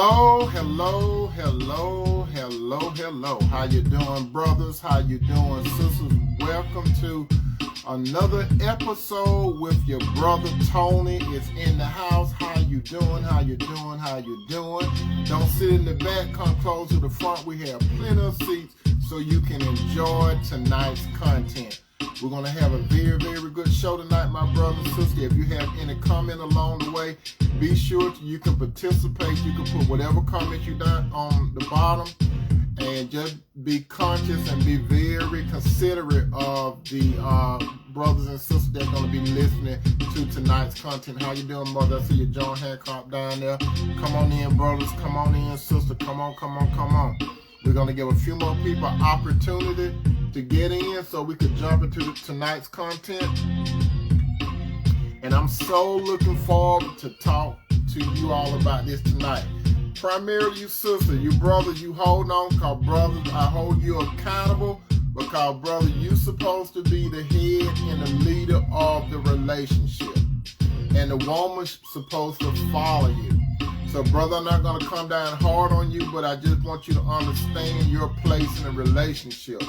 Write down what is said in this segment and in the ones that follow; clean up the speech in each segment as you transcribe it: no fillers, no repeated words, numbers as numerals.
Hello, hello, hello, hello, hello. How you doing, brothers? How you doing, sisters? Welcome to another episode with your brother Tony. Is in the house. How you doing? How you doing? How you doing? Don't sit in the back. Come close to the front. We have plenty of seats so you can enjoy tonight's content. We're going to have a very, very good show tonight, my brother and sister. If you have any comment along the way, be sure you can participate. You can put whatever comment you done on the bottom. And just be conscious and be very considerate of the brothers and sisters that's going to be listening to tonight's content. How you doing, brother? I see you, John Hancock, down there. Come on in, brothers. Come on in, sister. Come on, come on, come on. We're going to give a few more people opportunity to get in so we could jump into tonight's content. And I'm so looking forward to talk to you all about this tonight. Primarily you sisters, you brothers, you hold on, because brothers, I hold you accountable, because brother, you supposed to be the head and the leader of the relationship. And the woman's supposed to follow you. So, brother, I'm not going to come down hard on you, but I just want you to understand your place in a relationship.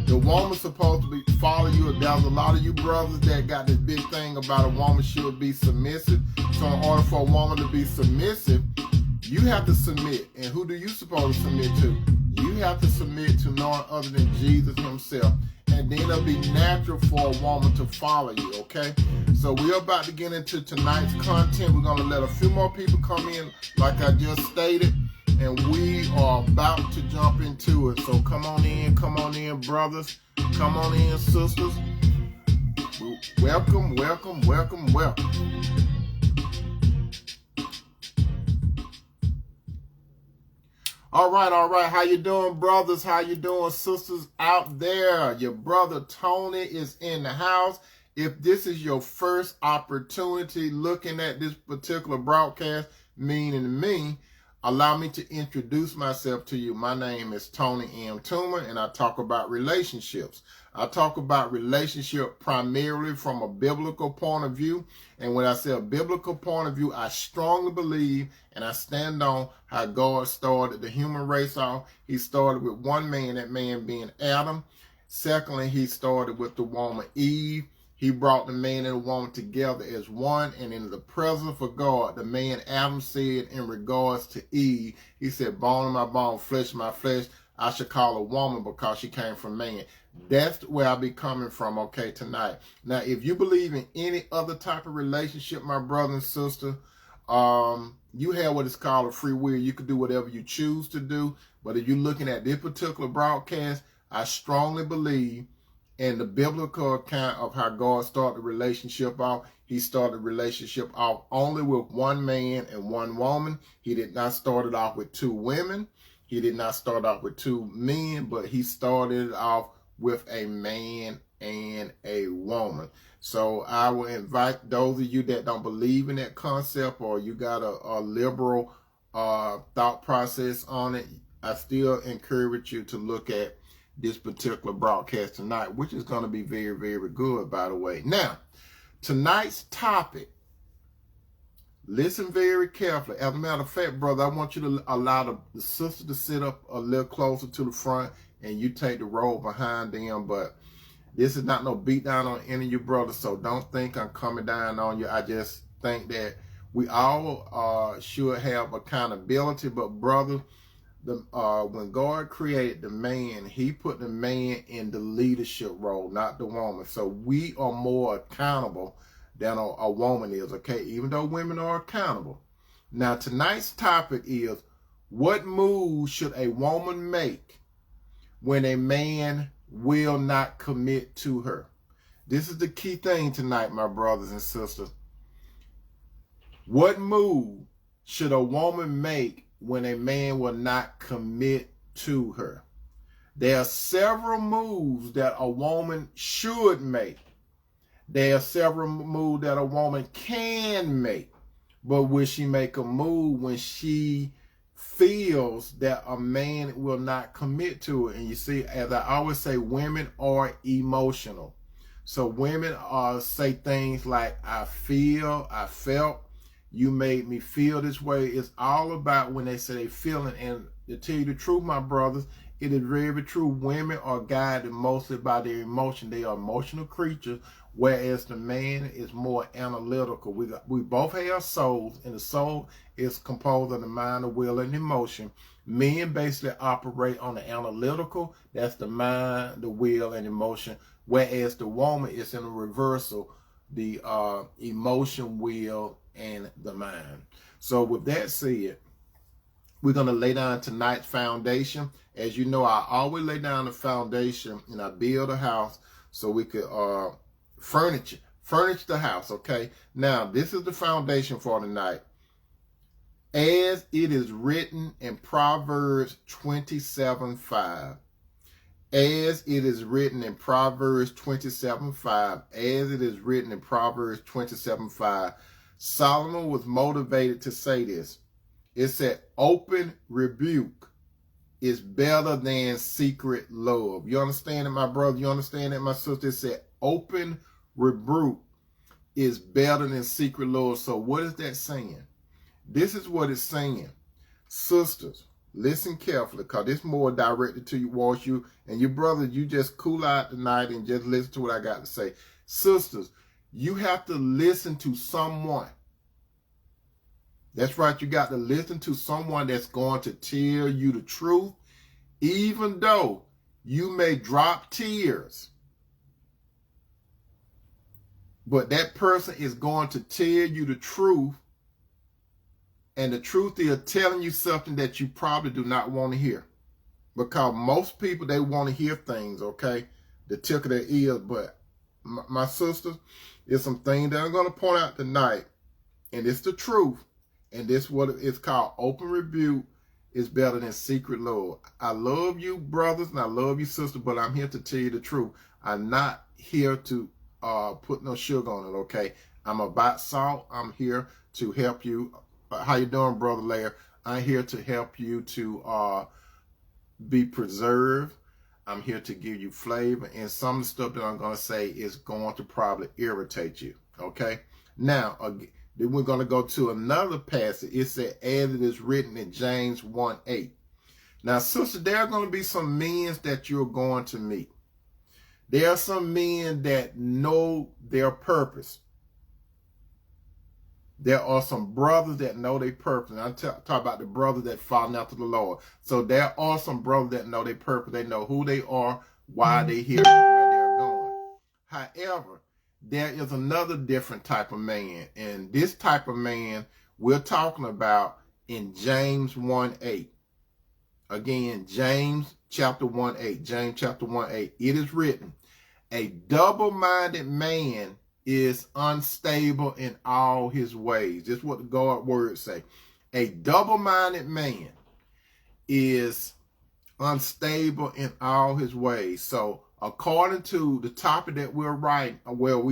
The woman's supposed to follow you. There's a lot of you brothers that got this big thing about a woman should be submissive. So in order for a woman to be submissive, you have to submit. And who do you supposed to submit to? You have to submit to none other than Jesus himself. And then it'll be natural for a woman to follow you, okay? So we're about to get into tonight's content. We're going to let a few more people come in, like I just stated. And we are about to jump into it. So come on in, brothers. Come on in, sisters. Welcome, welcome, welcome, welcome. All right. How you doing, brothers? How you doing, sisters out there? Your brother Tony is in the house. If this is your first opportunity looking at this particular broadcast, meaning me, allow me to introduce myself to you. My name is Tony M. Toomer, and I talk about relationships. I talk about relationship primarily from a biblical point of view. And when I say a biblical point of view, I strongly believe and I stand on how God started the human race off. He started with one man, that man being Adam. Secondly, he started with the woman Eve. He brought the man and the woman together as one, and in the presence of God, the man Adam said in regards to Eve, he said, bone of my bone, flesh of my flesh, I should call a woman because she came from man. That's where I'll be coming from, okay, tonight. Now, if you believe in any other type of relationship, my brother and sister, you have what is called a free will. You can do whatever you choose to do, but if you're looking at this particular broadcast, I strongly believe in the biblical account of how God started the relationship off. He started the relationship off only with one man and one woman. He did not start it off with two women. He did not start off with two men, but he started off with a man and a woman. So I will invite those of you that don't believe in that concept, or you got a liberal thought process on it, I still encourage you to look at this particular broadcast tonight, which is going to be very, very good, by the way. Now, tonight's topic, listen very carefully. As a matter of fact, brother, I want you to allow the sister to sit up a little closer to the front, and you take the role behind them. But this is not no beat down on any of you brothers, so don't think I'm coming down on you. I just think that we all should have accountability. But brother, when God created the man, he put the man in the leadership role, not the woman. So we are more accountable than a woman is, okay? Even though women are accountable. Now, tonight's topic is, what moves should a woman make when a man will not commit to her? This is the key thing tonight, my brothers and sisters. What move should a woman make when a man will not commit to her? There are several moves that a woman should make. There are several moves that a woman can make. But will she make a move when she feels that a man will not commit to it? And you see, as I always say, women are emotional. So women say things like, I feel, I felt. You made me feel this way. It's all about when they say they feeling. And to tell you the truth, my brothers, it is very true. Women are guided mostly by their emotion. They are emotional creatures, whereas the man is more analytical. We both have souls, and the soul is composed of the mind, the will, and emotion. Men basically operate on the analytical. That's the mind, the will, and emotion. Whereas the woman is in a reversal, the emotion, will, and the mind. So with that said, we're going to lay down tonight's foundation. As you know, I always lay down the foundation and I build a house so we could furnish the house, okay? Now, this is the foundation for tonight. As it is written in Proverbs 27:5. As it is written in Proverbs 27:5. As it is written in Proverbs 27:5. Solomon was motivated to say this. It said, open rebuke is better than secret love. You understand it, my brother? You understand it, my sister? It said, open rebuke is better than secret love. So what is that saying? This is what it's saying. Sisters, listen carefully, because this is more directed to you, towards you and your brother. You just cool out tonight and just listen to what I got to say. Sisters, you have to listen to someone. That's right. You got to listen to someone that's going to tell you the truth, even though you may drop tears. But that person is going to tell you the truth. And the truth is telling you something that you probably do not want to hear. Because most people, they want to hear things, okay, that tickle their ears. But my sisters, there's some things that I'm going to point out tonight. And it's the truth. And this is what it's called. Open rebuke is better than secret love. I love you, brothers, and I love you, sisters, but I'm here to tell you the truth. I'm not here to put no sugar on it, okay? I'm about salt. I'm here to help you. How you doing, Brother Lair? I'm here to help you to be preserved. I'm here to give you flavor. And some of the stuff that I'm going to say is going to probably irritate you, okay? Now, then we're going to go to another passage. It said, as it is written in James 1:8. Now, sister, there are going to be some men that you're going to meet. There are some men that know their purpose. There are some brothers that know their purpose. And I'm talking about the brothers that follow after the Lord. So there are some brothers that know their purpose. They know who they are, why they're here, and where they're going. However, there is another different type of man. And this type of man we're talking about in James 1:8. Again, James chapter 1:8. James chapter 1:8. It is written, a double-minded man is unstable in all his ways. This is what the God word say. A double-minded man is unstable in all his ways. So according to the topic that we're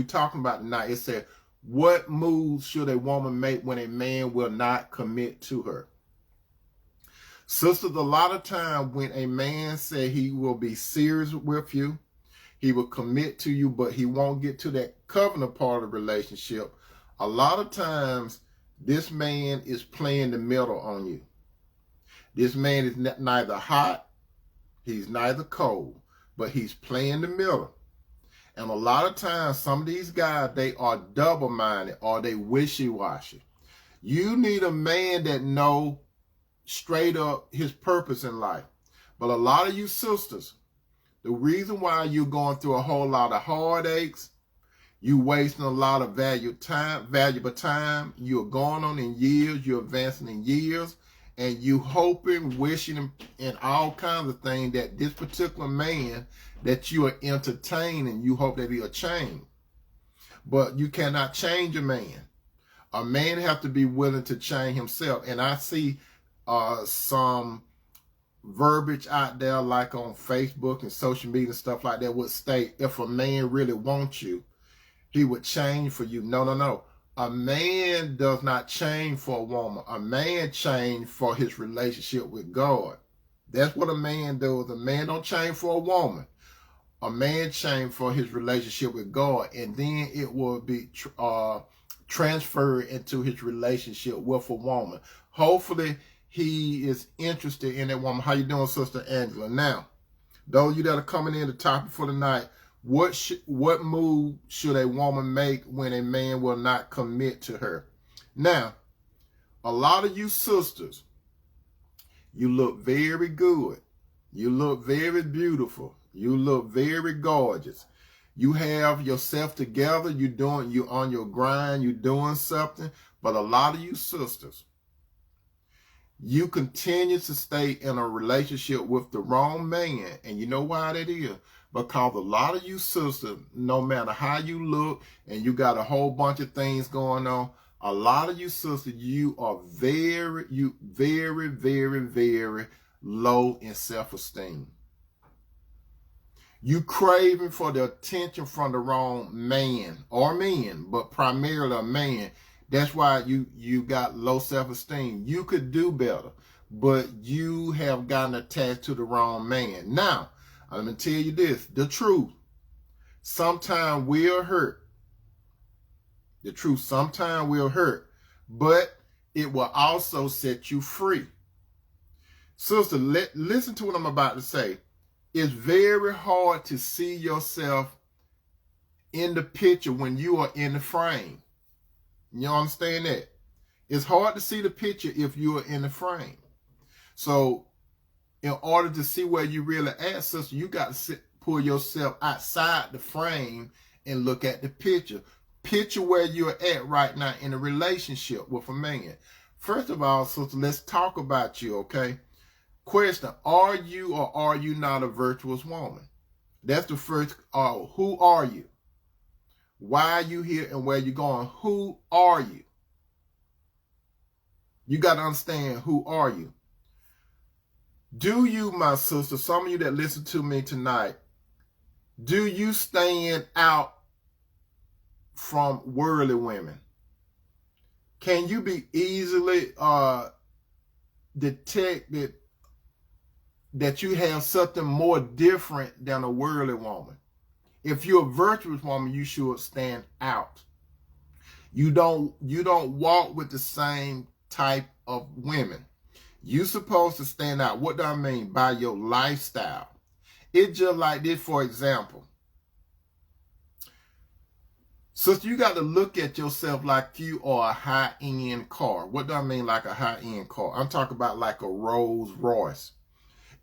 talking about tonight, it said, what moves should a woman make when a man will not commit to her? Sisters, a lot of time when a man said he will be serious with you, he will commit to you, but he won't get to that covenant part of the relationship. A lot of times, this man is playing the middle on you. This man is neither hot, he's neither cold, but he's playing the middle. And a lot of times, some of these guys, they are double-minded or they wishy-washy. You need a man that know straight up his purpose in life. But a lot of you sisters, the reason why you're going through a whole lot of heartaches, you wasting a lot of valuable time, you're going on in years, you're advancing in years, and you hoping, wishing, and all kinds of things that this particular man that you are entertaining, you hope that he'll change. But you cannot change a man. A man have to be willing to change himself. And I see some verbiage out there like on Facebook and social media and stuff like that would state, if a man really wants you, he would change for you. No, no, no. A man does not change for a woman. A man change for his relationship with God. That's what a man does. A man don't change for a woman. A man change for his relationship with God. And then it will be transfer into his relationship with a woman. Hopefully, he is interested in that woman. How you doing, Sister Angela? Now, those of you that are coming in, the topic for the night, what move should a woman make when a man will not commit to her? Now, a lot of you sisters, you look very good. You look very beautiful. You look very gorgeous. You have yourself together. You on your grind. You're doing something. But a lot of you sisters, you continue to stay in a relationship with the wrong man. And you know why that is? Because a lot of you sisters, no matter how you look and you got a whole bunch of things going on, a lot of you sisters, you are very, very low in self-esteem. You craving for the attention from the wrong man or men, but primarily a man. That's why you got low self-esteem. You could do better, but you have gotten attached to the wrong man. Now, I'm going to tell you this, the truth sometimes will hurt. The truth sometimes will hurt, but it will also set you free. Sister, listen to what I'm about to say. It's very hard to see yourself in the picture when you are in the frame. You understand that? It's hard to see the picture if you are in the frame. So in order to see where you really at, sister, you got to pull yourself outside the frame and look at the picture. Picture where you're at right now in a relationship with a man. First of all, sister, let's talk about you, okay? Question, are you or are you not a virtuous woman? That's the first, who are you? Why are you here and where you going? Who are you? You got to understand, who are you? Do you, my sister, some of you that listen to me tonight, do you stand out from worldly women? Can you be easily detected that you have something more different than a worldly woman? If you're a virtuous woman, you should stand out. You don't walk with the same type of women. You're supposed to stand out. What do I mean? By your lifestyle. It's just like this, for example. Sister, you got to look at yourself like you are a high-end car. What do I mean like a high-end car? I'm talking about like a Rolls Royce.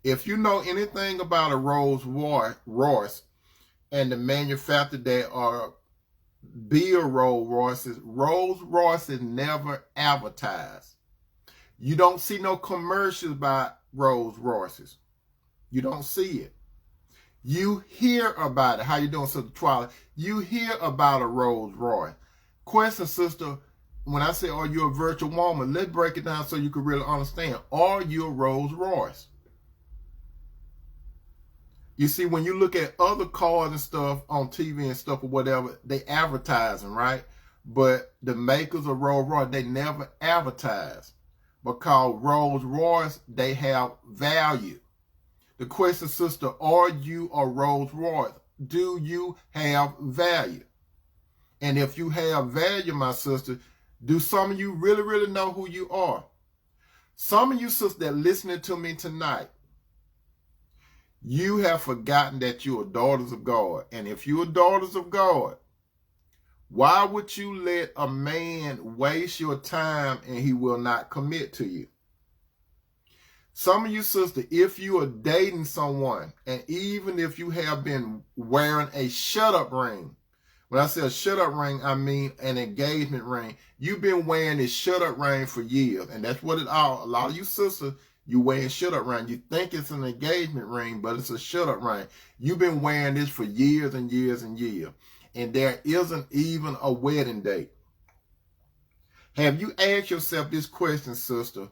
If you know anything about a Rolls Royce and the manufacturer that are build Rolls Royces never advertise. You don't see no commercials by Rolls Royces. You don't see it. You hear about it. How you doing, Sister Twilight? You hear about a Rolls Royce. Question, sister, when I say, are you a virtual woman? Let's break it down so you can really understand. Are you a Rolls Royce? You see, when you look at other cars and stuff on TV and stuff or whatever, they advertising, right? But the makers of Rolls Royce, they never advertise. Because Rolls Royce, they have value. The question, sister, are you a Rolls Royce? Do you have value? And if you have value, my sister, do some of you really know who you are? Some of you sisters that listening to me tonight, you have forgotten that you are daughters of God. And if you are daughters of God, why would you let a man waste your time and he will not commit to you? Some of you sisters, if you are dating someone, and even if you have been wearing a shut-up ring, when I say a shut-up ring, I mean an engagement ring. You've been wearing this shut-up ring for years, and that's what it all. A lot of you sisters, you wearing shut-up ring. You think it's an engagement ring, but it's a shut-up ring. You've been wearing this for years and years and years, and there isn't even a wedding date. Have you asked yourself this question, sister?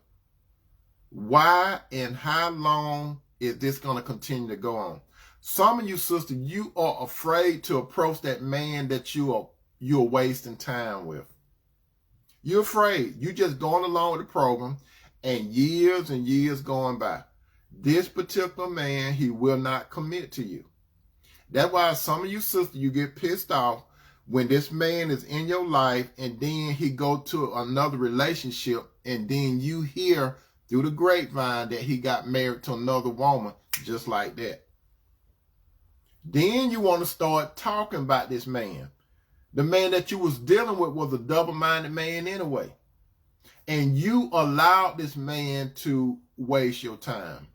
Why and how long is this going to continue to go on? Some of you sisters, you are afraid to approach that man that you're wasting time with. You're afraid. You're just going along with the program, and years going by. This particular man, he will not commit to you. That's why some of you sisters, you get pissed off when this man is in your life and then he go to another relationship and then you hear through the grapevine that he got married to another woman just like that. Then you want to start talking about this man. The man that you was dealing with was a double-minded man anyway. And you allowed this man to waste your time.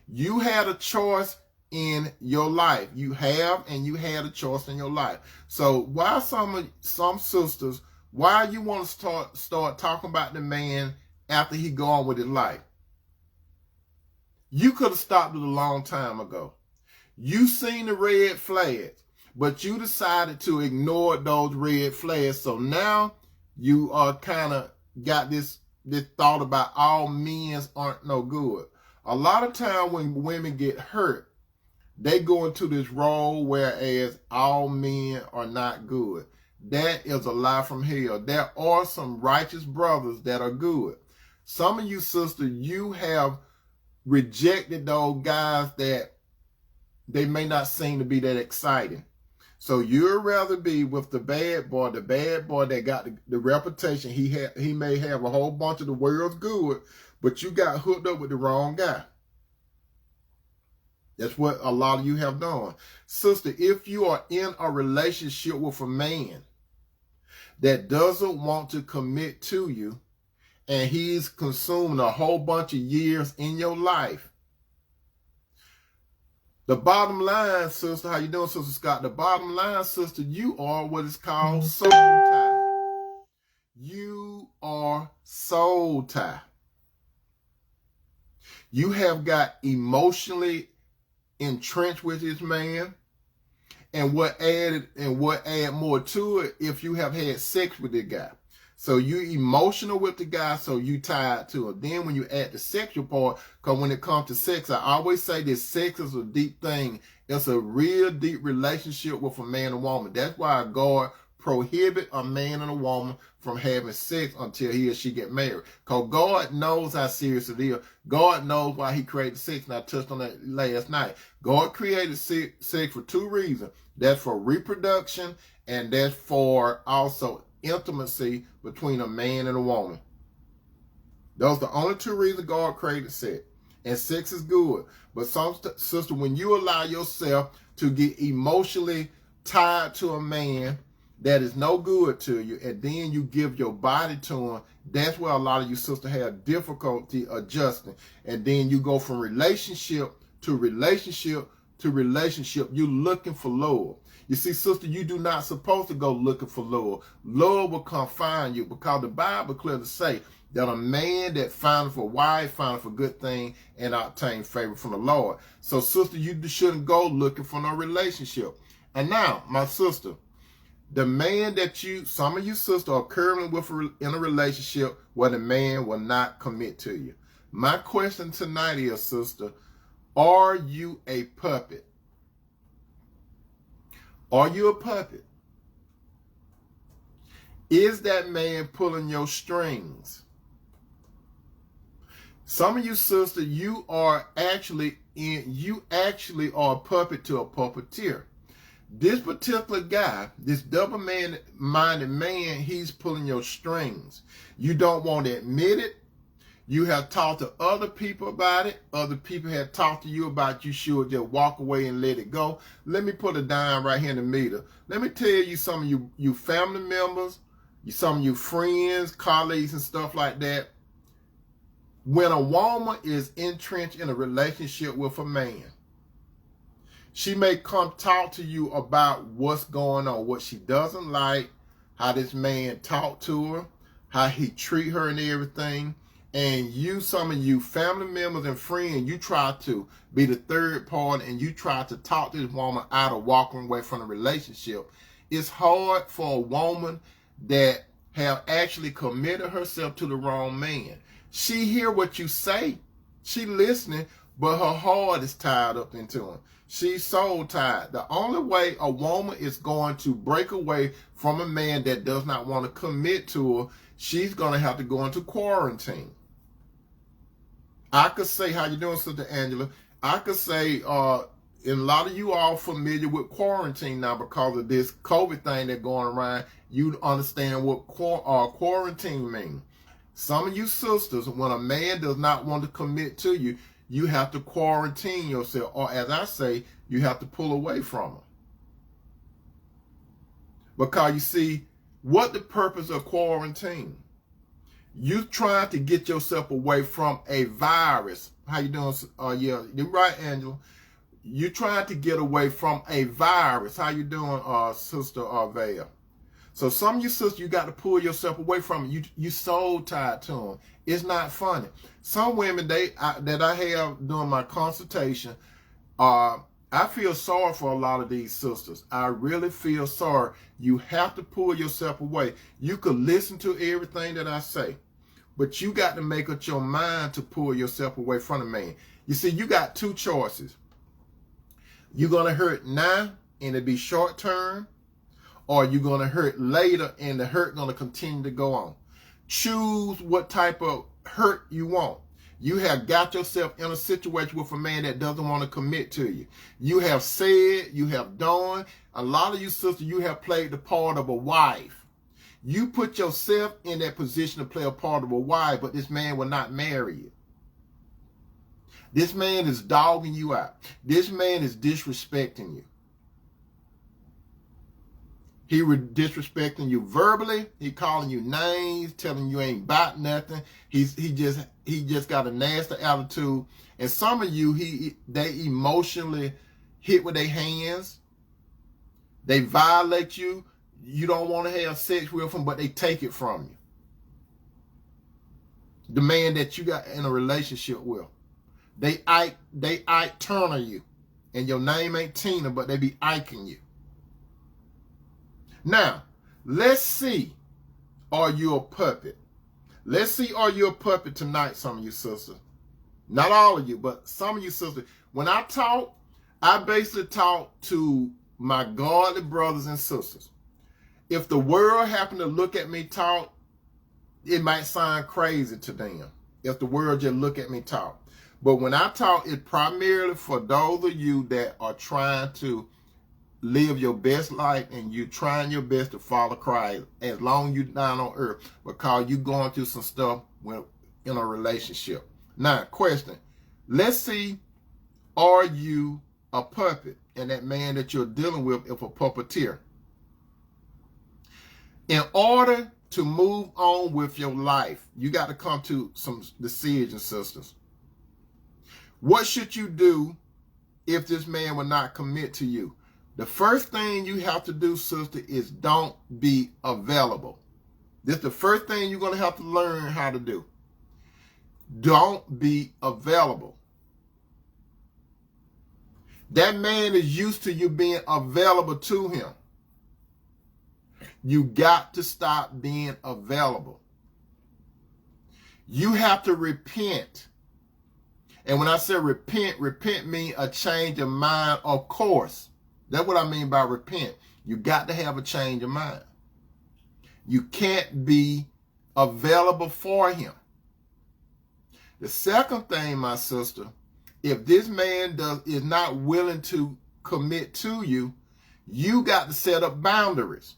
You had a choice in your life. You have and you had a choice in your life. So why some sisters, why you want to start talking about the man after he go on with his life? You could have stopped it a long time ago. You seen the red flags, but you decided to ignore those red flags. So now you are kind of got this thought about all men aren't no good. A lot of time when women get hurt, they go into this role whereas all men are not good. That is a lie from hell. There are some righteous brothers that are good. Some of you sisters, you have rejected those guys that they may not seem to be that exciting. So you'd rather be with the bad boy that got the reputation. He may have a whole bunch of the world's good, but you got hooked up with the wrong guy. That's what a lot of you have done. Sister, if you are in a relationship with a man that doesn't want to commit to you, and he's consumed a whole bunch of years in your life, the bottom line, sister, how you doing, Sister Scott? The bottom line, sister, you are what is called soul tie. You are soul tie. You have got emotionally entrenched with this man, and what add more to it if you have had sex with this guy. So you emotional with the guy, so you tied to him. Then when you add the sexual part, because when it comes to sex, I always say this: sex is a deep thing. It's a real deep relationship with a man and woman. That's why God prohibit a man and a woman from having sex until he or she get married. Because God knows how serious it is. God knows why he created sex, and I touched on that last night. God created sex for two reasons. That's for reproduction, and that's for also intimacy between a man and a woman. Those are the only two reasons God created sex. And sex is good. But sister, when you allow yourself to get emotionally tied to a man that is no good to you, and then you give your body to him, that's where a lot of you sisters have difficulty adjusting. And then you go from relationship to relationship to relationship. You're looking for love. You see, sister, you do not supposed to go looking for love. Love will come find you, because the Bible clearly say that a man that findeth a wife findeth a good thing and obtain favor from the Lord. So, sister, you shouldn't go looking for no relationship. And now, my sister, the man that some of you sisters are currently with in a relationship where the man will not commit to you. My question tonight is, sister, are you a puppet? Are you a puppet? Is that man pulling your strings? Some of you sisters, you actually are a puppet to a puppeteer. This particular guy, this double-minded man, he's pulling your strings. You don't want to admit it. You have talked to other people about it. Other people have talked to you about you should just walk away and let it go. Let me put a dime right here in the middle. Let me tell you, some of you family members, some of you friends, colleagues, and stuff like that. When a woman is entrenched in a relationship with a man, she may come talk to you about what's going on, what she doesn't like, how this man talk to her, how he treat her and everything. And some of you family members and friends, you try to be the third party and you try to talk to this woman out of walking away from the relationship. It's hard for a woman that have actually committed herself to the wrong man. She hear what you say, she listening, but her heart is tied up into him. She's soul tied. The only way a woman is going to break away from a man that does not want to commit to her, she's going to have to go into quarantine. I could say, how you doing, Sister Angela? I could say, a lot of you all familiar with quarantine now because of this COVID thing that's going around. You understand what quarantine means. Some of you sisters, when a man does not want to commit to you, you have to quarantine yourself, or as I say, you have to pull away from him. Because you see, what the purpose of quarantine? You trying to get yourself away from a virus. How you doing? Yeah, you're right, Angela. You trying to get away from a virus. How you doing, Sister Vale? So some of you sisters, you got to pull yourself away from it. You so tied to them. It's not funny. Some women that I have during my consultation, I feel sorry for a lot of these sisters. I really feel sorry. You have to pull yourself away. You could listen to everything that I say, but you got to make up your mind to pull yourself away from a man. You see, you got two choices. You're going to hurt now and it be short term, or you're going to hurt later and the hurt going to continue to go on. Choose what type of hurt you want. You have got yourself in a situation with a man that doesn't want to commit to you. You have said, you have done. A lot of you sisters, you have played the part of a wife. You put yourself in that position to play a part of a wife, but this man will not marry you. This man is dogging you out. This man is disrespecting you. He disrespecting you verbally. He calling you names, telling you ain't about nothing. He just got a nasty attitude. And some of you, they emotionally hit with their hands. They violate you. You don't want to have sex with them, but they take it from you. The man that you got in a relationship with. They Ike Turner you. And your name ain't Tina, but they be Iking you. Now, let's see, are you a puppet? Let's see, are you a puppet tonight, some of you sisters? Not all of you, but some of you sisters. When I talk, I basically talk to my godly brothers and sisters. If the world happened to look at me talk, it might sound crazy to them. If the world just look at me talk. But when I talk, it's primarily for those of you that are trying to live your best life and you trying your best to follow Christ as long as you're down on earth, because you're going through some stuff in a relationship. Now, question. Let's see, are you a puppet? And that man that you're dealing with is a puppeteer. In order to move on with your life, you got to come to some decisions, sisters. What should you do if this man will not commit to you? The first thing you have to do, sister, is don't be available. This is the first thing you're going to have to learn how to do. Don't be available. That man is used to you being available to him. You got to stop being available. You have to repent. And when I say repent means a change of mind, of course. That's what I mean by repent. You got to have a change of mind. You can't be available for him. The second thing, my sister, if this man is not willing to commit to you, you got to set up boundaries.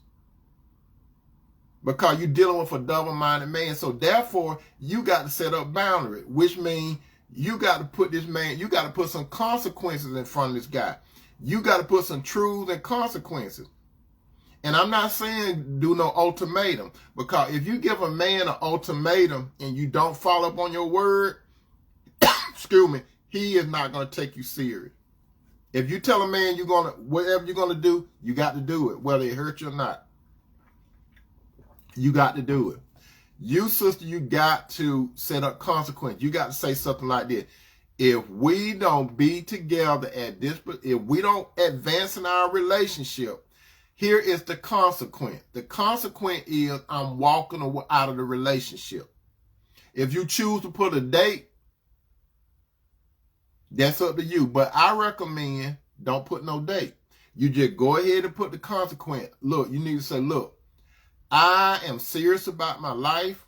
Because you're dealing with a double-minded man. So therefore, you got to set up boundaries, which means you got to put this man, you got to put some consequences in front of this guy. You got to put some truths and consequences. And I'm not saying do no ultimatum, because if you give a man an ultimatum and you don't follow up on your word, excuse me, he is not going to take you serious. If you tell a man whatever you're going to do, you got to do it, whether it hurts you or not. You got to do it. You, sister, you got to set up consequence. You got to say something like this. If we don't be together if we don't advance in our relationship, here is the consequence. The consequence is I'm walking out of the relationship. If you choose to put a date, that's up to you. But I recommend don't put no date. You just go ahead and put the consequence. Look, you need to say, look, I am serious about my life.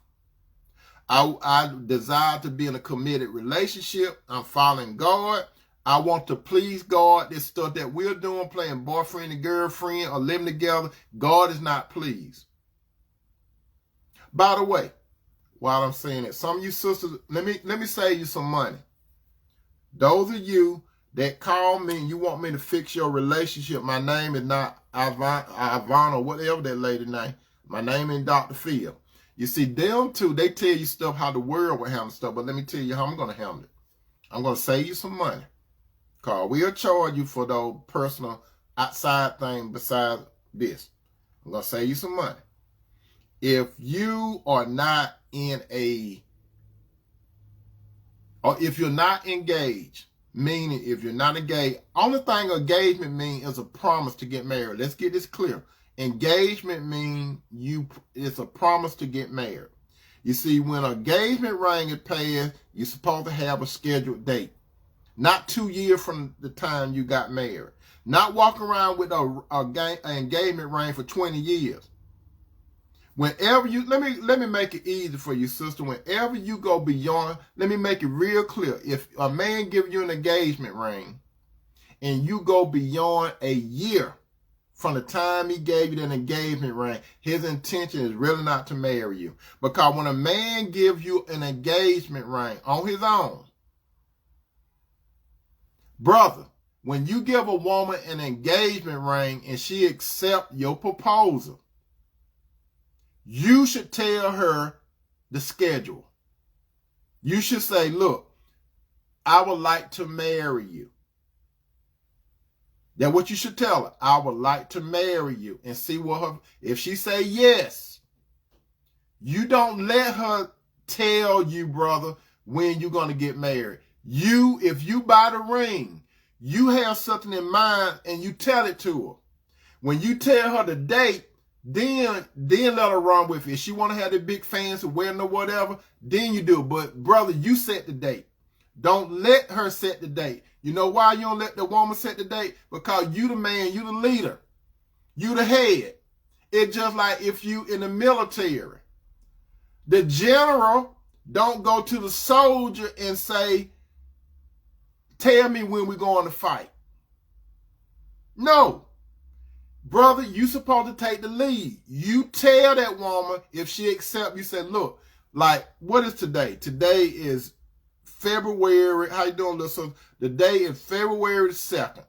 I desire to be in a committed relationship. I'm following God. I want to please God. This stuff that we're doing, playing boyfriend and girlfriend or living together, God is not pleased. By the way, while I'm saying it, some of you sisters, let me save you some money. Those of you that call me and you want me to fix your relationship, my name is not Ivana or whatever that lady name. My name is Dr. Phil. You see, them two, they tell you stuff how the world will handle stuff, but let me tell you how I'm going to handle it. I'm going to save you some money. Because we'll charge you for those personal outside things besides this. I'm going to save you some money. If you are not or if you're not engaged, meaning if you're not engaged, only thing engagement means is a promise to get married. Let's get this clear. Engagement means it's a promise to get married. You see, when an engagement ring is paid, you're supposed to have a scheduled date. Not 2 years from the time you got married. Not walk around with an engagement ring for 20 years. Whenever you, let me make it easy for you, sister. Whenever you go beyond, let me make it real clear. If a man gives you an engagement ring and you go beyond a year from the time he gave you an engagement ring, his intention is really not to marry you. Because when a man gives you an engagement ring on his own, brother, when you give a woman an engagement ring and she accepts your proposal, you should tell her the schedule. You should say, look, I would like to marry you. That's what you should tell her. I would like to marry you, and see if she say yes, you don't let her tell you, brother, when you're going to get married. If you buy the ring, you have something in mind and you tell it to her. When you tell her the date, then let her run with it. If she want to have the big fancy wedding or whatever, then you do. But brother, you set the date. Don't let her set the date. You know why you don't let the woman set the date? Because you the man, you the leader, you the head. It's just like if you in the military. The general don't go to the soldier and say, tell me when we're going to fight. No. Brother, you supposed to take the lead. You tell that woman, if she accept, you say, look, like, what is today? Today is February. How you doing, little sister? The day is February 2nd.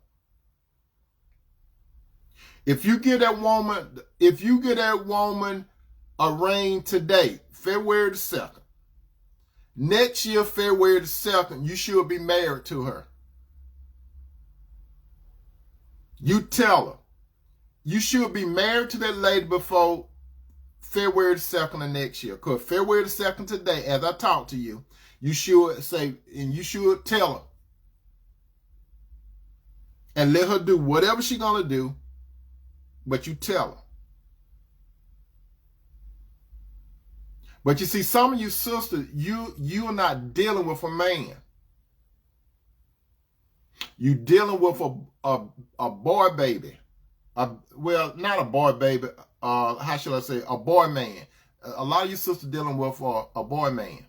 If you get that woman a ring today, February 2nd, next year, February 2nd, you should be married to her. You tell her. You should be married to that lady before February 2nd of next year. Because February 2nd today, as I talk to you, you should say, and you should tell her. And let her do whatever she's going to do, but you tell her. But you see, some of you sisters, you are not dealing with a man. You're dealing with a boy baby. Well, not a boy baby. How should I say? A boy man. A lot of you sisters dealing with a boy man.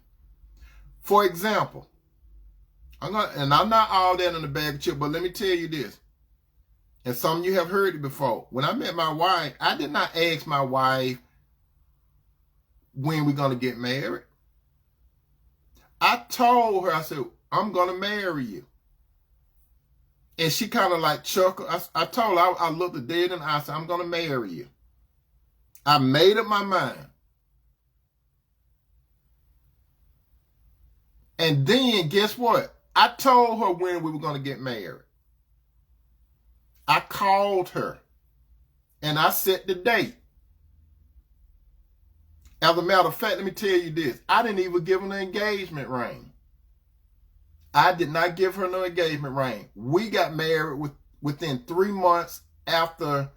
For example, I'm not all that in the bag of chips, but let me tell you this. And some of you have heard it before. When I met my wife, I did not ask my wife when we're going to get married. I told her, I said, I'm going to marry you. And she kind of like chuckled. I told her, I looked her dead in the eye, I said, I'm going to marry you. I made up my mind. And then guess what? I told her when we were going to get married. I called her and I set the date. As a matter of fact, let me tell you this. I didn't even give her an engagement ring. I did not give her no engagement ring. We got married within 3 months after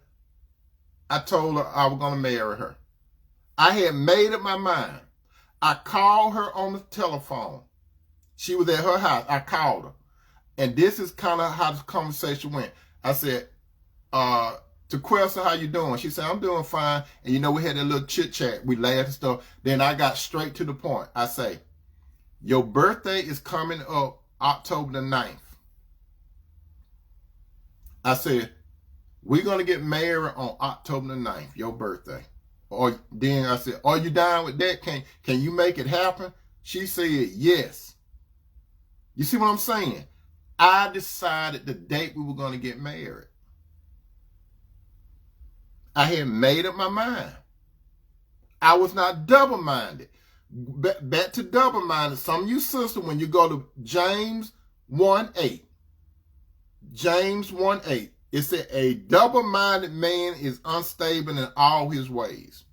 I told her I was going to marry her. I had made up my mind. I called her on the telephone. She was at her house. I called her. And this is kind of how the conversation went. I said, to Quessa, how you doing? She said, I'm doing fine. And you know, we had that little chit chat. We laughed and stuff. Then I got straight to the point. I say, your birthday is coming up October the 9th. I said, we're going to get married on October the 9th, your birthday. Or then I said, are you down with that? Can you make it happen? She said, yes. You see what I'm saying? I decided the date we were going to get married. I had made up my mind. I was not double-minded. Back to double-minded. Some of you sisters, when you go to James 1:8, James 1:8, it said a double-minded man is unstable in all his ways.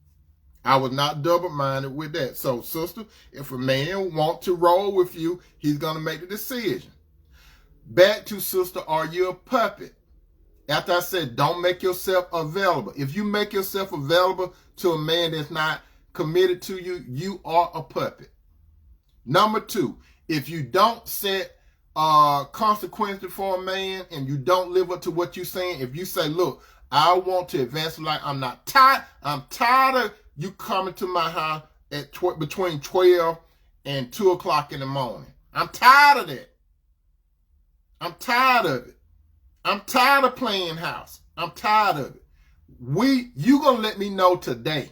I was not double-minded with that. So, sister, if a man wants to roll with you, he's going to make the decision. Back to sister, are you a puppet? After I said, don't make yourself available. If you make yourself available to a man that's not committed to you, you are a puppet. Number 2, if you don't set consequences for a man and you don't live up to what you're saying, if you say, look, I want to advance life, I'm tired of you coming to my house at between 12 and 2 o'clock in the morning. I'm tired of that. I'm tired of it. I'm tired of playing house. I'm tired of it. You gonna let me know today.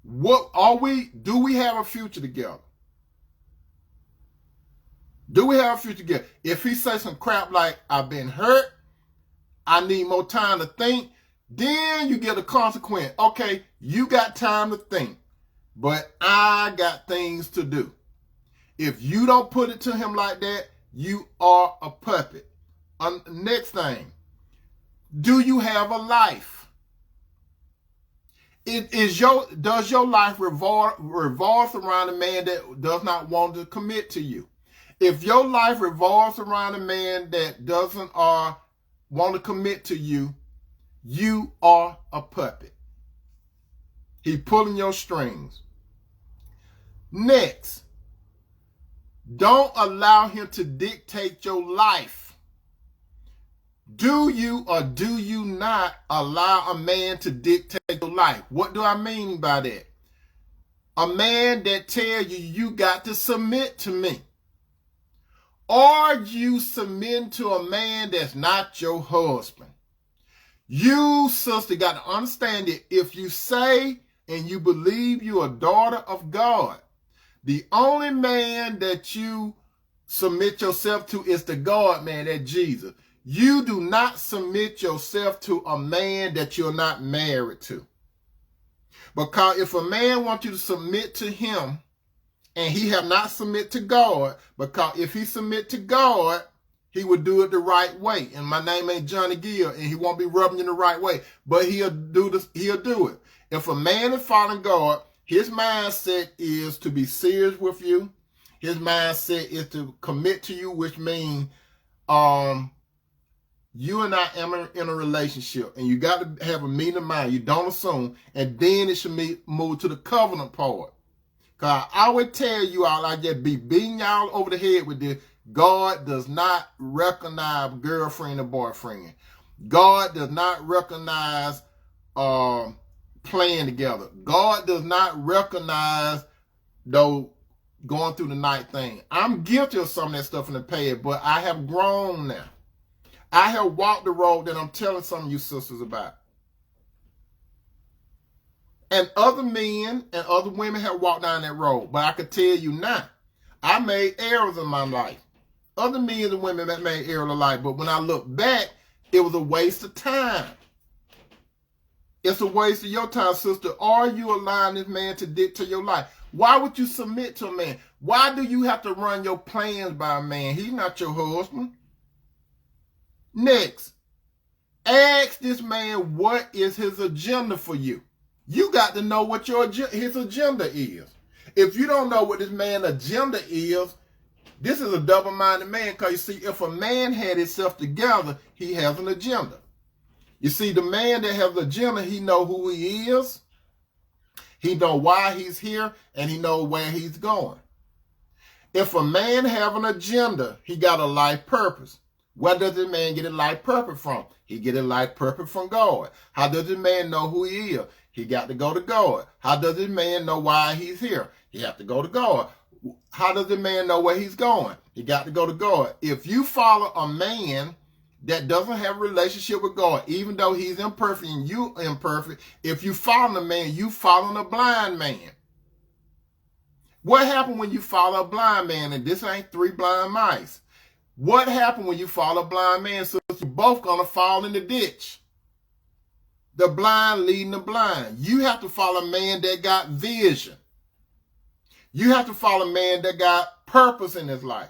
Do we have a future together? Do we have a future together? If he says some crap like, I've been hurt, I need more time to think, then you get a consequence. Okay, you got time to think, but I got things to do. If you don't put it to him like that, you are a puppet. Next thing, do you have a life? Does your life revolve around a man that does not want to commit to you? If your life revolves around a man that doesn't want to commit to you, you are a puppet. He's pulling your strings. Next, don't allow him to dictate your life. Do you or do you not allow a man to dictate your life? What do I mean by that? A man that tells you, you got to submit to me. Are you submitting to a man that's not your husband? You, sister, got to understand that if you say and you believe you're a daughter of God, the only man that you submit yourself to is the God man, that Jesus. You do not submit yourself to a man that you're not married to. Because if a man wants you to submit to him and he have not submit to God, because if he submit to God, he would do it the right way. And my name ain't Johnny Gill, and he won't be rubbing you the right way, but he'll do it. If a man is following God, his mindset is to be serious with you. His mindset is to commit to you, which means you and I am in a relationship, and you got to have a meeting of mind. You don't assume, and then it should move to the covenant part. Because I would tell you all, I just be beating y'all over the head with this. God does not recognize girlfriend or boyfriend. God does not recognize playing together. God does not recognize those going through the night thing. I'm guilty of some of that stuff in the past, but I have grown now. I have walked the road that I'm telling some of you sisters about. And other men and other women have walked down that road. But I can tell you now, I made errors in my life. Other men and women that made errors in life. But when I look back, it was a waste of time. It's a waste of your time, sister. Are you allowing this man to dictate your life? Why would you submit to a man? Why do you have to run your plans by a man? He's not your husband. Next, ask this man what is his agenda for you. You got to know what his agenda is. If you don't know what this man's agenda is, this is a double-minded man, because you see, if a man had himself together, he has an agenda. You see, the man that has an agenda, he know who he is, he know why he's here, and he know where he's going. If a man have an agenda, he got a life purpose. Where does this man get a life purpose from? He get a life purpose from God. How does this man know who he is? He got to go to God. How does this man know why he's here? He have to go to God. How does the man know where he's going? He got to go to God. If you follow a man that doesn't have a relationship with God, even though he's imperfect and you imperfect, if you follow a man, you following a blind man. What happened when you follow a blind man? And this ain't three blind mice. What happened when you follow a blind man? So you're both going to fall in the ditch. The blind leading the blind. You have to follow a man that got vision. You have to follow a man that got purpose in his life.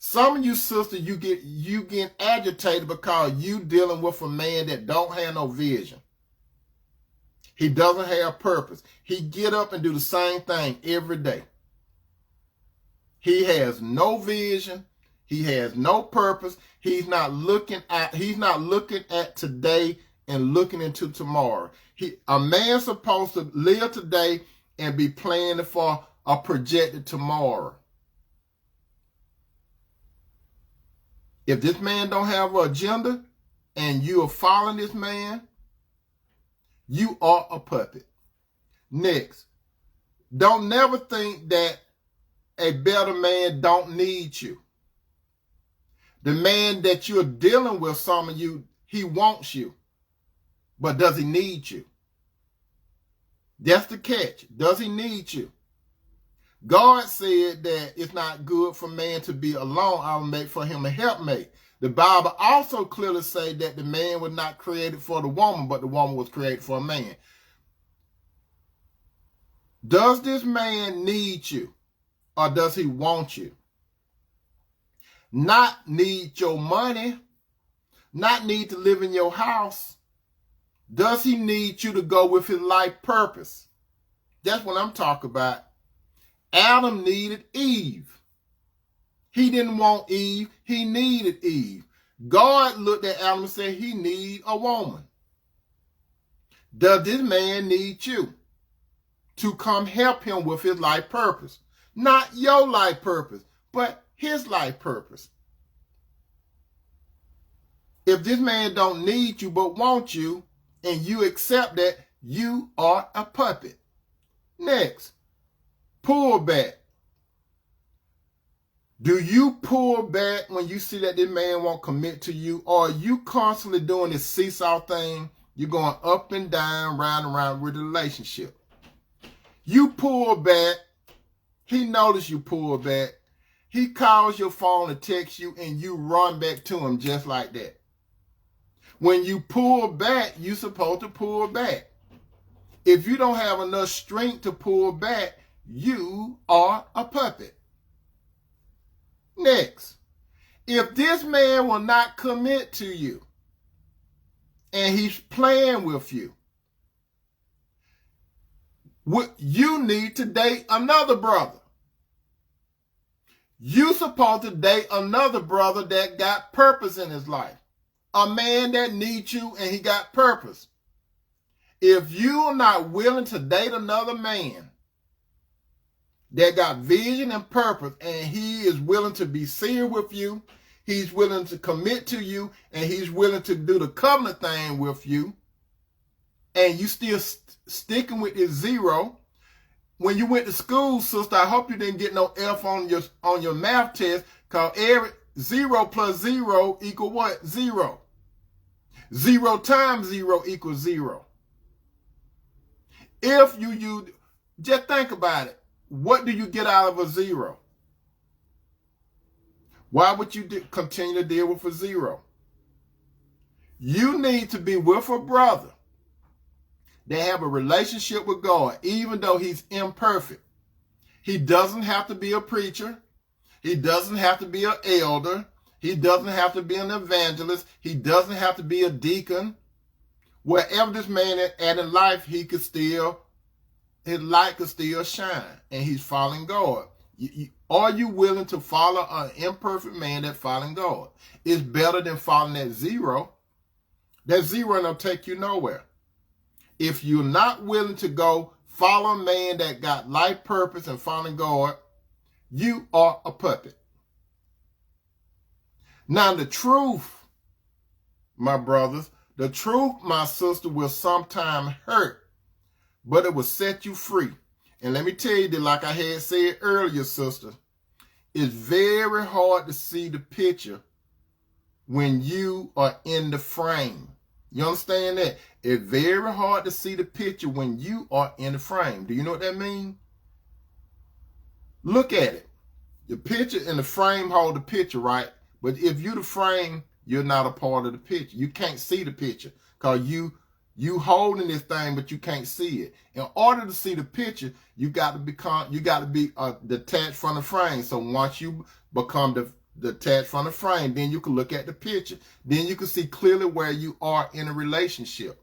Some of you sisters, you get agitated because you dealing with a man that don't have no vision. He doesn't have purpose. He get up and do the same thing every day. He has no vision. He has no purpose. He's not looking at today and looking into tomorrow. A man's supposed to live today and be planning for a projected tomorrow. If this man don't have an agenda and you are following this man, you are a puppet. Next, don't never think that a better man don't need you. The man that you're dealing with, some of you, he wants you. But does he need you? That's the catch. Does he need you? God said that it's not good for man to be alone. I will make for him a helpmate. The Bible also clearly says that the man was not created for the woman, but the woman was created for a man. Does this man need you, or does he want you? Not need your money, not need to live in your house. Does he need you to go with his life purpose? That's what I'm talking about. Adam needed Eve. He didn't want Eve. He needed Eve. God looked at Adam and said he needs a woman. Does this man need you to come help him with his life purpose? Not your life purpose, but his life purpose. If this man don't need you but want you, and you accept that, you are a puppet. Next, pull back. Do you pull back when you see that this man won't commit to you, or are you constantly doing this seesaw thing? You're going up and down, round and round with the relationship. You pull back. He noticed you pull back. He calls your phone to text you, and you run back to him just like that. When you pull back, you're supposed to pull back. If you don't have enough strength to pull back, you are a puppet. Next, if this man will not commit to you and he's playing with you, you need to date another brother. You're supposed to date another brother that got purpose in his life. A man that needs you and he got purpose. If you are not willing to date another man that got vision and purpose, and he is willing to be serious with you, he's willing to commit to you, and he's willing to do the covenant thing with you, and you still sticking with this zero. When you went to school, sister, I hope you didn't get no F on your math test, because every 0 plus 0 equal what? 0. 0 times 0 equals 0. If you just think about it. What do you get out of a 0? Why would you continue to deal with a 0? You need to be with a brother that have a relationship with God, even though he's imperfect. He doesn't have to be a preacher. He doesn't have to be an elder. He doesn't have to be an evangelist. He doesn't have to be a deacon. Wherever this man is at in life, his light could still shine, and he's following God. Are you willing to follow an imperfect man that's following God? It's better than following that 0. That 0 don't take you nowhere. If you're not willing to go follow a man that got life purpose and following God, you are a puppet. Now, the truth, my brothers, the truth, my sister, will sometimes hurt, but it will set you free. And let me tell you that, like I had said earlier, sister, it's very hard to see the picture when you are in the frame. You understand that? It's very hard to see the picture when you are in the frame. Do you know what that means? Look at it. The picture and the frame hold the picture, right? But if you the frame, you're not a part of the picture. You can't see the picture because you holding this thing, but you can't see it. In order to see the picture, you got to be detached from the frame. So once you become detached from the frame, then you can look at the picture. Then you can see clearly where you are in a relationship.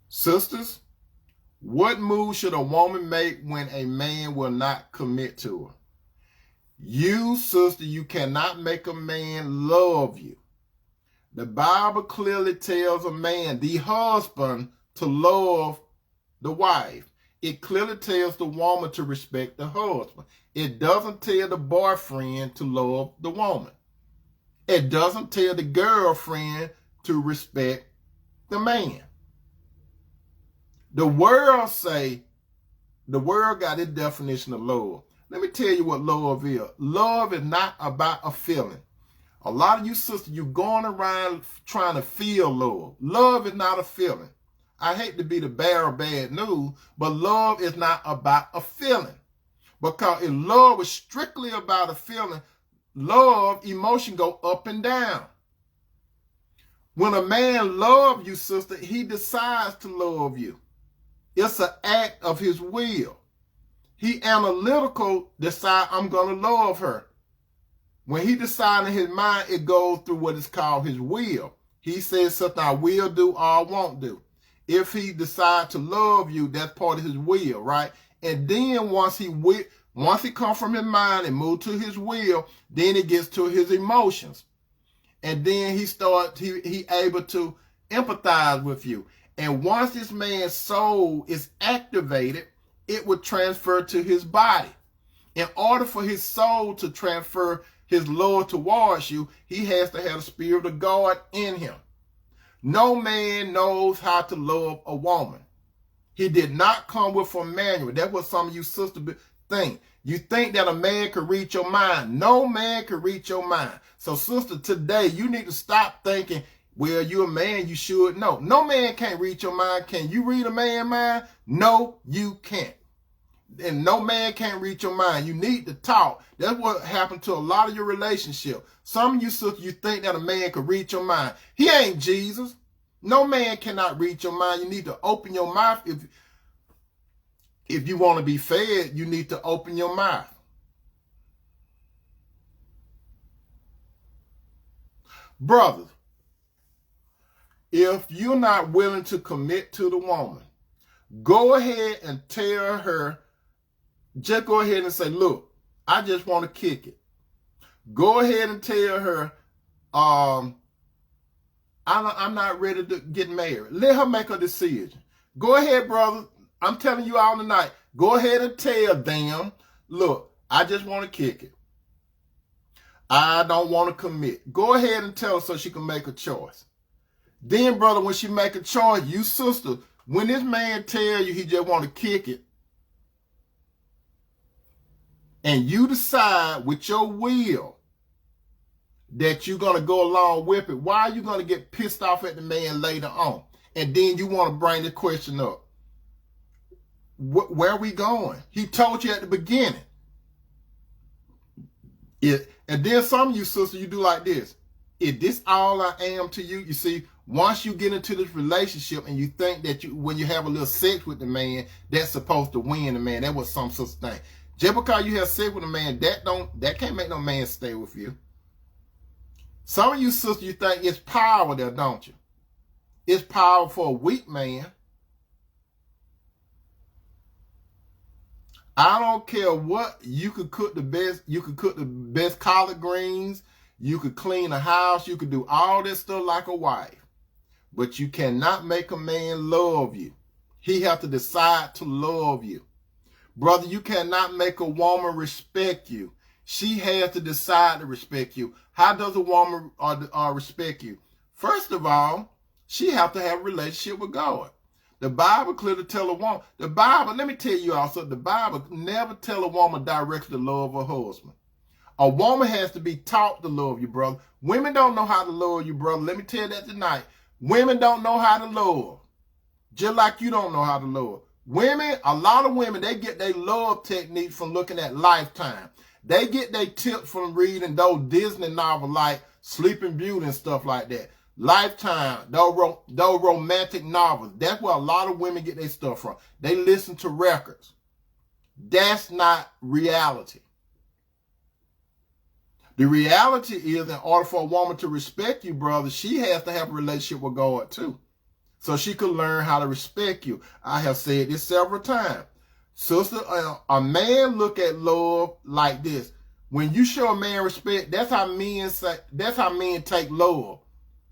Sisters, what move should a woman make when a man will not commit to her? You, sister, you cannot make a man love you. The Bible clearly tells a man, the husband, to love the wife. It clearly tells the woman to respect the husband. It doesn't tell the boyfriend to love the woman. It doesn't tell the girlfriend to respect the man. The world got its definition of love. Let me tell you what love is. Love is not about a feeling. A lot of you sisters, you're going around trying to feel love. Love is not a feeling. I hate to be the bearer of bad news, but love is not about a feeling. Because if love is strictly about a feeling, love, emotion go up and down. When a man loves you, sister, he decides to love you. It's an act of his will. He analytical decide, I'm going to love her. When he decides in his mind, it goes through what is called his will. He says something I will do or I won't do. If he decides to love you, that's part of his will, right? And then once he comes from his mind and move to his will, then it gets to his emotions. And then he able to empathize with you. And once this man's soul is activated, it would transfer to his body. In order for his soul to transfer his love towards you, he has to have the Spirit of God in him. No man knows how to love a woman. He did not come with a manual. That's what some of you sisters think. You think that a man can read your mind. No man can read your mind. So sister, today you need to stop thinking, well, you're a man, you should know. No man can't read your mind. Can you read a man's mind? No, you can't. And no man can't read your mind. You need to talk. That's what happened to a lot of your relationship. Some of you sisters, you think that a man can read your mind. He ain't Jesus. No man cannot read your mind. You need to open your mouth. If you want to be fed, you need to open your mouth. Brothers, if you're not willing to commit to the woman, go ahead and tell her, just go ahead and say, look, I just want to kick it. Go ahead and tell her, I'm not ready to get married. Let her make a decision. Go ahead, brother. I'm telling you all tonight. Go ahead and tell them, look, I just want to kick it. I don't want to commit. Go ahead and tell her so she can make a choice. Then, brother, when she make a choice, you sister, when this man tell you he just want to kick it, and you decide with your will that you're going to go along with it, why are you going to get pissed off at the man later on? And then you want to bring the question up. Where are we going? He told you at the beginning. And then some of you sisters, you do like this. Is this all I am to you? You see, once you get into this relationship and you think that when you have a little sex with the man, that's supposed to win the man. That's what some sisters think. Just because you have sex with a man, that can't make no man stay with you. Some of you sisters, you think it's power there, don't you? It's power for a weak man. I don't care what, you could cook the best collard greens, you could clean a house, you could do all this stuff like a wife. But you cannot make a man love you. He has to decide to love you. Brother, you cannot make a woman respect you. She has to decide to respect you. How does a woman respect you? First of all, she has to have a relationship with God. The Bible clearly tell a woman, let me tell you also, the Bible never tell a woman directly to love her husband. A woman has to be taught to love you, brother. Women don't know how to love you, brother. Let me tell you that tonight. Women don't know how to love. Just like you don't know how to love. Women, a lot of women, they get their love technique from looking at Lifetime. They get their tips from reading those Disney novels like Sleeping Beauty and stuff like that. Lifetime, those romantic novels. That's where a lot of women get their stuff from. They listen to records. That's not reality. The reality is, in order for a woman to respect you, brother, she has to have a relationship with God too. So she could learn how to respect you. I have said this several times. Sister, a man look at love like this. When you show a man respect, that's how men say, that's how men take love.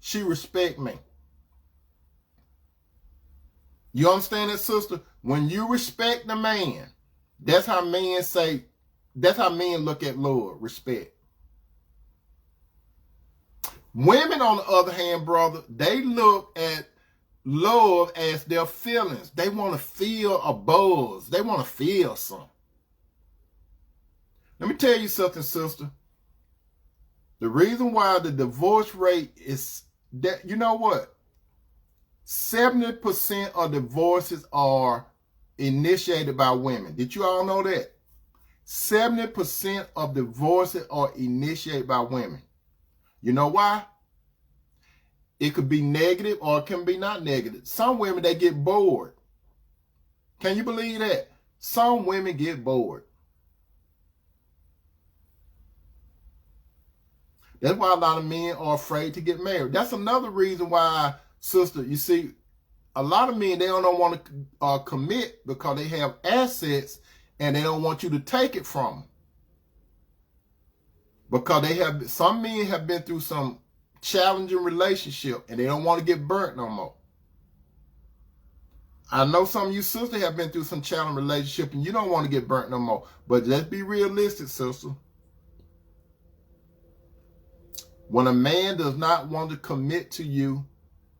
She respect me. You understand that, sister? When you respect the man, that's how men say, that's how men look at love, respect. Women, on the other hand, brother, they look at love as their feelings. They want to feel a buzz. They want to feel something. Let me tell you something, sister. The reason why the divorce rate is that, you know what? 70% of divorces are initiated by women. Did you all know that? 70% of divorces are initiated by women. You know why? It could be negative or it can be not negative. Some women, they get bored. Can you believe that? Some women get bored. That's why a lot of men are afraid to get married. That's another reason why, sister, you see, a lot of men, they don't want to commit because they have assets and they don't want you to take it from them. Because some men have been through some challenging relationship and they don't want to get burnt no more. I know some of you sisters have been through some challenging relationship and you don't want to get burnt no more. But let's be realistic, sister. When a man does not want to commit to you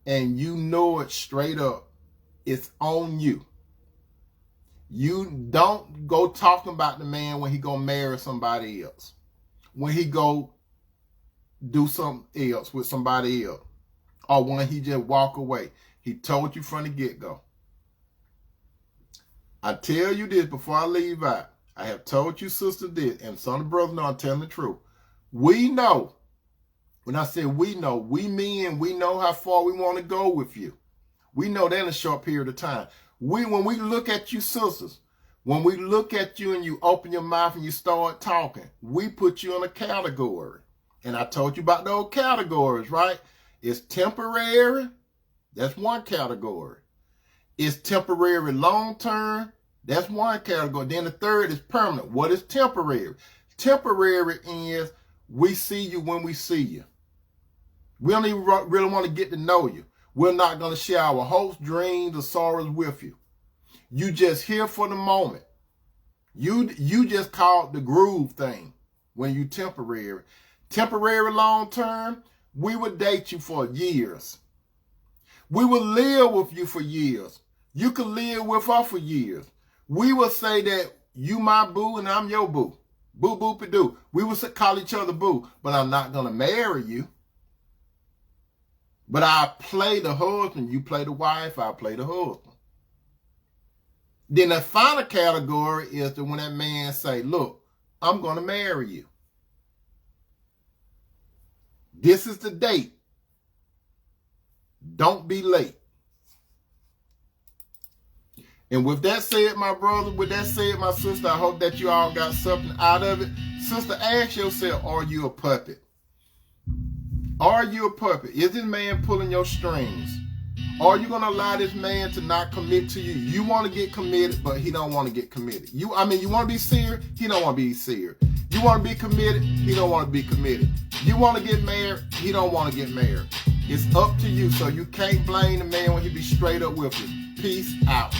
and you know it straight up, it's on you. You don't go talking about the man when he go marry somebody else. When he go do something else with somebody else. Or when he just walk away. He told you from the get-go. I tell you this before I leave out. I have told you sisters this, and some of the brothers know I'm telling the truth. We know. When I say we know, we men, we know how far we want to go with you. We know that in a short period of time. When we look at you sisters, when we look at you and you open your mouth and you start talking, we put you in a category. And I told you about those categories, right? It's temporary. That's one category. It's temporary long-term. That's one category. Then the third is permanent. What is temporary? Temporary is we see you when we see you. We don't even really want to get to know you. We're not going to share our hopes, dreams, or sorrows with you. You just here for the moment. You just call it the groove thing when you temporary. Temporary long term, we would date you for years. We will live with you for years. You could live with us for years. We will say that you my boo and I'm your boo. Boo boopy doo. We will call each other boo, but I'm not going to marry you. But I play the husband, you play the wife, I play the husband. Then the final category is when that man say, look, I'm going to marry you. This is the date. Don't be late. And with that said, my brother, with that said, my sister, I hope that you all got something out of it. Sister, ask yourself, are you a puppet? Are you a puppet? Is this man pulling your strings? Are you going to allow this man to not commit to you? You want to get committed, but he don't want to get committed. You want to be serious? He don't want to be serious. You want to be committed? He don't want to be committed. You want to get married? He don't want to get married. It's up to you, so you can't blame the man when he be straight up with you. Peace out.